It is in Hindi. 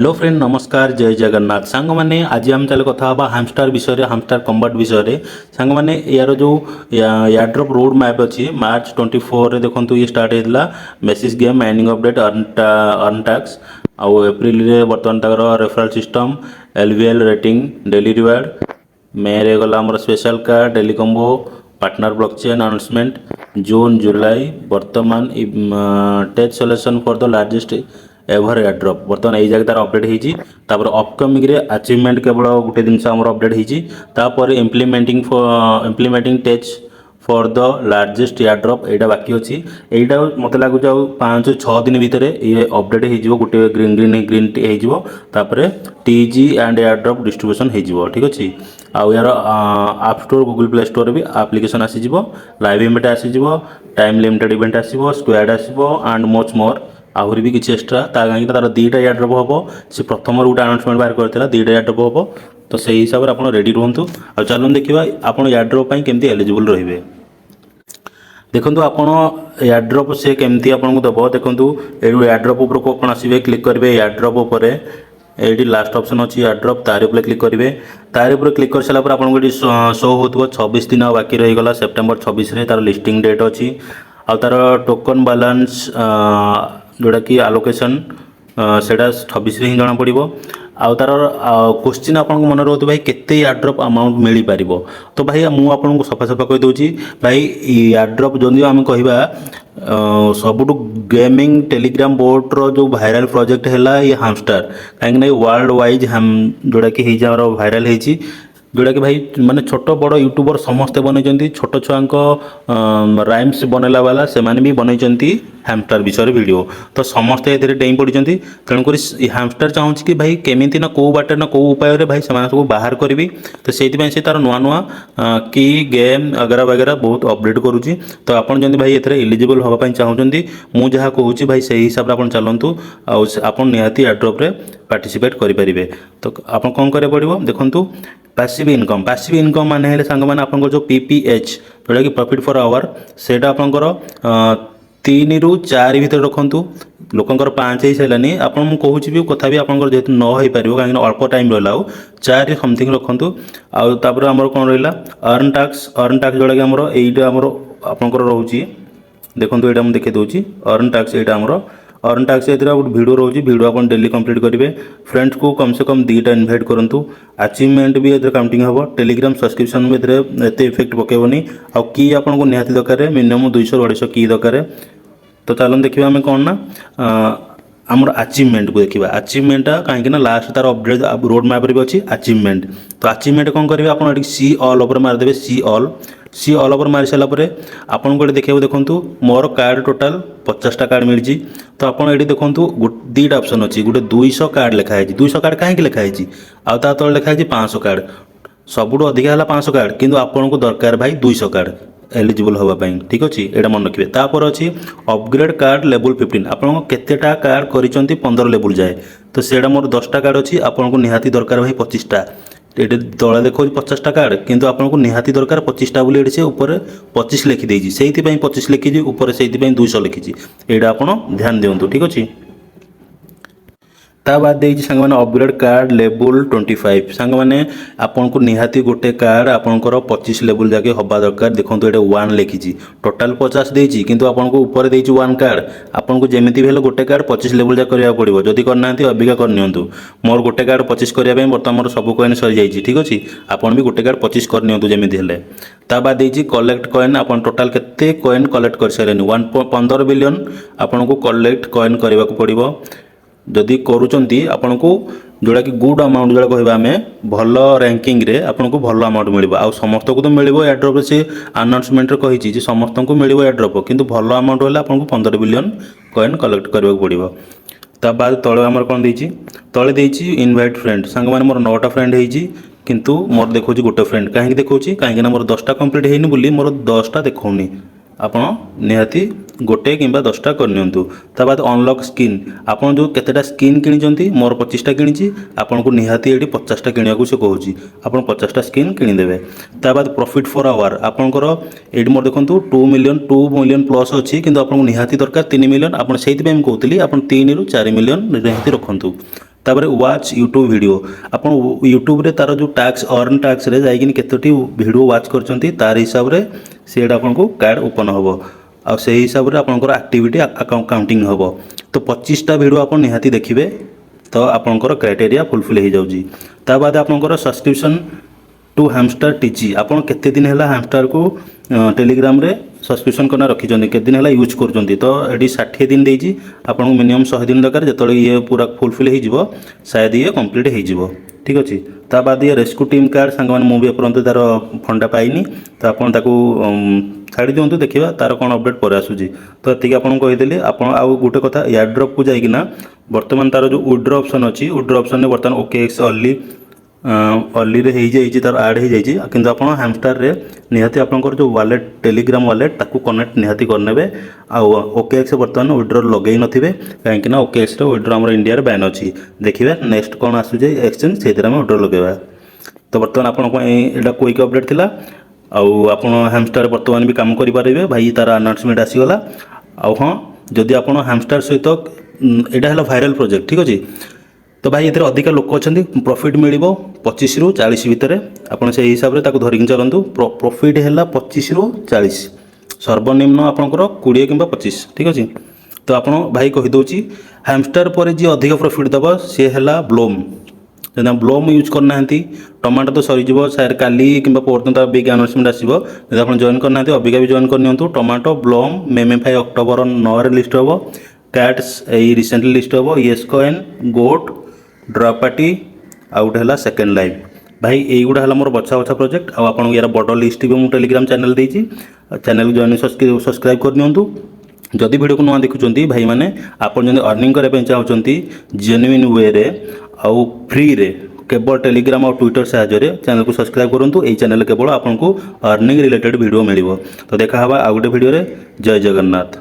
हेलो फ्रेंड नमस्कार जय जगन्नाथ सांग मैंने आज आम चले कथा हवा हामस्टर विषय हामस्टर कम्बाट विषय सांग मैंने यार जो एयरड्रॉप रोड मैप अच्छी मार्च 24 रे देखो ये स्टार्ट होता message game mining update earn tasks आउ एप्रिल रे बर्तमान तक referral system LVL rating daily reward मे रे गला आमर special card daily combo partner blockchain announcement June July बर्तमान tech solution for the largest ever airdrop बर्तमान यही जगह तार अपडेट होती अपकमिंग रे अचीवमेंट केवल गोटे जिनस अपडेट होती implementing टेच for the largest airdrop यहाँ बाकी अच्छी यहाँ मत लगुच 5-6 दिन भितर ये अपडेट हो गोटे green green green hopper TG and airdrop distribution हो ठीक अच्छे आउ यार आप स्टोर गूगल प्ले स्टोर भी एप्लिकेशन आसीज लाइव इवेंट आसीज टाइम लिमिटेड इवेंट आसो स्क्वाड आसो एंड मच मोर आहरी भी किसी एक्सट्रा कहीं तार दुईटा एयरड्रॉप हम से प्रथम गोटे अनाउंसमेंट बाहर करता दुईटा एयरड्रॉप हम तो से हिसाब से आप रेडी रुहतु आ चलूँ देखा आप एयरड्रॉप केमती एलिजिबल रे देखो आपड़ एयरड्रॉप से केमती आपको दब देखो एयरड्रॉप कौन आसवे क्लिक करेंगे एयरड्रॉप ये लास्ट ऑप्शन अच्छी एयरड्रॉप तार उपर क्लिक करेंगे तार उपर क्लिक कर सारा आपको ये शो हो 26 दिन बाकी रहीगला सेप्टेम्बर 26 तार लिस्टिंग डेट अच्छी आ तार टोकन बालांस जोटा कि आलोकेशन से 26 ही जना पड़ो आउ तार क्वेश्चन आपको मन रोते भाई केते एयरड्रॉप अमाउंट मिल पार तो भाई मुझे सफा सफा कहीदे भाई एयरड्रॉप जदि आम कह सबुठ गेमिंग टेलीग्राम बोर्ड जो भाइराल प्रोजेक्ट है ये हामस्टर कहीं वर्ल्ड वाइज जोटा कि भाइराल होती जोटा कि भाई माने छोट बड़ यूट्यूबर समस्ते बनई छोट छुआ राइम्स बनैला वाला से भी बनई हामस्टर विषय वीडियो तो समस्ते ये डेई पड़ी तेणुक हामस्टर चाहूँ कि भाई केमी ना कौ बाटे ना कौ उपाय भाई से सब बाहर करी तो से तार नुआ नुआ की गेम वगैरह वगैरह बहुत अपडेट करुँची तो आपड़ जब भाई ये इलिजिबल हाँपाई चाहूँगी मुझे जहाँ कहूँ भाई से हिसाब से आप चलतु आप निहाती एयरड्रॉप पार्टिसिपेट करेंगे तो आप कौन करा पड़ो देखूँ पैसिव इनकम माने सांग मैंने आप जो पीपीएच जोटा कि प्रॉफिट फॉर आवर से आपंकर 3 ରୁ 4 भितर रखु लोकंर 5 हो सारानी आप कहूँ भी कथा भी आपंकर जेहतु न हो पार कहीं अल्प टाइम रहा 4 समथिंग रखु आउर आमर कौन रहा अर्न टैक्स जोटा कि आमर यहीटा आमर आपंकर रोचे देखो यहाँ मुझे देखे दूसरी अर्न टैक्स यहाँ आमर अर्न टैक्स गोटे वीडियो रोचे वीडियो आप डेली कंप्लीट करेंगे फ्रेंड्स को कम से कम 2टा इनवाइट करूँ अचीवमेंट भी ये काउंटिंग हम टेलीग्राम सब्सक्रिप्शन में एत इफेक्ट पकेबनी आउ की आपको निहाती दरकार मिनिमम 200-250 की दरकार तो चलो देखिए आम कौन ना आमर अचीवमेंट को देखा अचीवमेंट कहीं लास्ट तार अपडेट रोड मैप भी अच्छी अचीवमेंट तो अचीवमेंट कौन करेंगे आप see all over मारिदेवे see all over मारी सारापर आपको ये देखा देखूँ मोर कार्ड टोटाल 50टा कार्ड मिली तो आपड़ ये देखूँ 2टा ऑप्शन अच्छी गोटे 200 कार्ड लिखाई 200 कार्ड कहीं लिखाई आउ तले लिखाई 500 कार्ड सबुठ अधिका है 500 कार्ड किंतु आपको दरकार भाई 200 कार्ड एलिजिबल होगापाई ठीक अच्छे यहाँ मन रखिए तापर अच्छी अपग्रेड कार्ड लेवल 15 आपको केतेटा कार्ड कर 15 लेवल जाए तो सेटा मोर 10टा कार्ड अच्छी आपको निहाती दरकार भाई 25टा ये तले देखो 50टा कार्ड किंतु आपको निहाती दरकार 25टा बोली से ऊपर 25 लिखिदे से 25 लिखी ऊपर से 200 लिखी यहाँ आप ध्यान दिंतु ठीक अच्छे ता बाद देइछि संग माने अपग्रेड कार्ड लेवल 25 संग माने आपन को निहाती गोटे कार्ड आपनकर 25 लेवल जाके हबा दरकार देखंतु एटा 1 लिखिछि टोटल 50 देइछि किंतु आपन को ऊपर देइछि 1 कार्ड आपन को जेमिति भेले गोटे कार्ड 25 लेवल जा करिया पड़िबो जदी करनांती अबिका कर नियंतु मोर गोटे कार्ड 25 करिया पे वर्तमान मोर सब कॉइन सरी जाइछि ठीक अछि आपन भी गोटे कार्ड 25 कर नियंतु जेमिति हेले ता बाद देइछि कलेक्ट कॉइन आपन टोटल केते कॉइन कलेक्ट कर सारेनी 15 बिलियन आपन को कलेक्ट कॉइन करबा को पड़िबो जदि करूचंती आपन को जोड़ा कि गुड अमाउंट जोड़ा कहबा हमें भल रैंकिंग रे आपन को भल अमाउंट मिलिबो आ समस्त को तो मिलिबो एयरड्रॉप से अनाउंसमेंट रे कहिछि जे समस्त को मिलिबो एयरड्रॉप किंतु भल अमाउंट होला आपन को 15 बिलियन कॉइन कलेक्ट करबा पड़िबो ता बाद तळे हमर कोन देछि तळे देछि इनवाइट फ्रेंड संग माने मोर 9टा फ्रेंड हेछि किंतु मोर देखौछि गोटे फ्रेंड काहे देखौछि काहे ना मोर 10टा कंप्लीट हेइनि बोली मोर 10टा देखौनी आपन निहाती गोटे किंबा 10टा करनियंतु ता बाद अनलॉक स्किन आपन जो केतेटा स्किन किनिचंती मोर 25टा किनिची आपन को निहाती एडी 50टा किनिया को से कहूची आपन 50टा स्किन किनि देबे ता बाद प्रॉफिट फॉर आवर आपनकर एडी मोर देखंतु 2 मिलियन प्लस अछि किंतु आपन को निहाती दरकार 3 मिलियन आपन सेति पे हम कहउतली आपन 3 ରୁ 4 मिलियन निहाती रखंतु तापर वाच यूट्यूब वीडियो आपण यूट्यूब रे तार जो टैक्स अर्न टैक्स रे जाइकिन केतोटी वीडियो वाच करचंती तार हिसाब रे सेड आपनको कार्ड ओपन हबो आ से हिसाब रे आपनकर एक्टिविटी काउंटिंग हबो। तो 25टा वीडियो आपण निहाती देखिबे तो आपनकर क्राइटेरिया फुलफिल हो जाउजी। ता बाद आपनकर सब्सक्रिप्शन टू हैमस्टर टीची आपन केते दिन हैला हैमस्टर को टेलीग्राम रे सब्सक्रिप्शन करना रखिछन्ती केते दिन हैला यूज करछन्ती तो एडी 60 दिन देइजी आपन मिनिमम 100 दिन दरकार जतले ये पूरा फुलफिल हो जिवो शायद ये कंप्लीट हो जिवो। ठीक अछि ता बाद ये रेस्क्यू टीम कार्ड संग मन मु भी परंतु तार फंडा पाइनी तो आपन ताकू छाड़ी दियंतु देखिबा तार कोन अपडेट पर आसुजी। तो एतिक आपन कहि देली आपन आ गुटे कथा एयर ड्रॉप को जाई किना वर्तमान तार जो विड्रॉ ऑप्शन अछि विड्रॉ ऑप्शन ने वर्तमान ओकेएक्स अर्ली रे हो जाइए तार आड हो जाइए किंतु आप हैमस्टर रे निहाती आपनकर जो वालेट टेलीग्राम वालेट ताकू कनेक्ट निहाती करनेबे आ ओकेएक्स वर्तमान विड्रॉ लगे नथिबे कहीं ना ओकेएक्स रो विड्रॉ हमर इंडिया रे बैन अछि देखिबे नेक्स्ट कोन आसु जे एक्सचेंज से हम विड्रॉ लगेबा। तो वर्तमान आपन को एटा क्विक अपडेट थिला आपन हैमस्टर वर्तमान भी काम करि पारिबे भाई तार अनाउंसमेंट आसी गला हां जदि आपन हैमस्टर सहित एटा हला वायरल प्रोजेक्ट ठीक अछि तो भाई एथरे अधिक लोक अछंती प्रॉफिट मिलिबो 25 रु 40 भितर आपन से हिसाब रे ताकू धरिक चलंतु प्रॉफिट हैला 25 रु 40 सर्वनिम्न आपनकर 20 किंबा 25 ठीक अछि। तो आपन भाई कहि दोची हैमस्टर पर जे अधिक प्रॉफिट दबो से हैला ब्लोम जदा ब्लोम यूज करना हंती टमाटो तो सरी जीवो शायद काली किंबा परदिन ता बिग अनाउंसमेंट आसीबो जदा आपन जॉइन करना हंती अबिका भी जॉइन करनियंतु टमाटो ब्लोम मेमेफाई अक्टोबर 9 रे लिस्ट हबो कैट्स ए रिसेंटली लिस्ट हबो येस्कोएन गोट ड्रॉपार्टी आउट है सेकेंड लाइव भाई युवा है मोर बछा बछा प्रोजेक्ट आपन यार बड़ लिस्ट भी मुझे टेलीग्राम चैनल देती चैनल जॉइन सब्सक्राइब करनी जदि वीडियो को नुआ देखुं भाई मैंने आपन जब अर्निंग करने चाहते जेन्युइन वे रे आउ फ्री रे केवल टेलीग्राम और ट्विटर साहाय्य चैनल को सब्सक्राइब करूँ यही चैनल केवल आपको अर्निंग रिलेटेड वीडियो मिल तो देखा आउ गोटे वीडियो रे जय जगन्नाथ।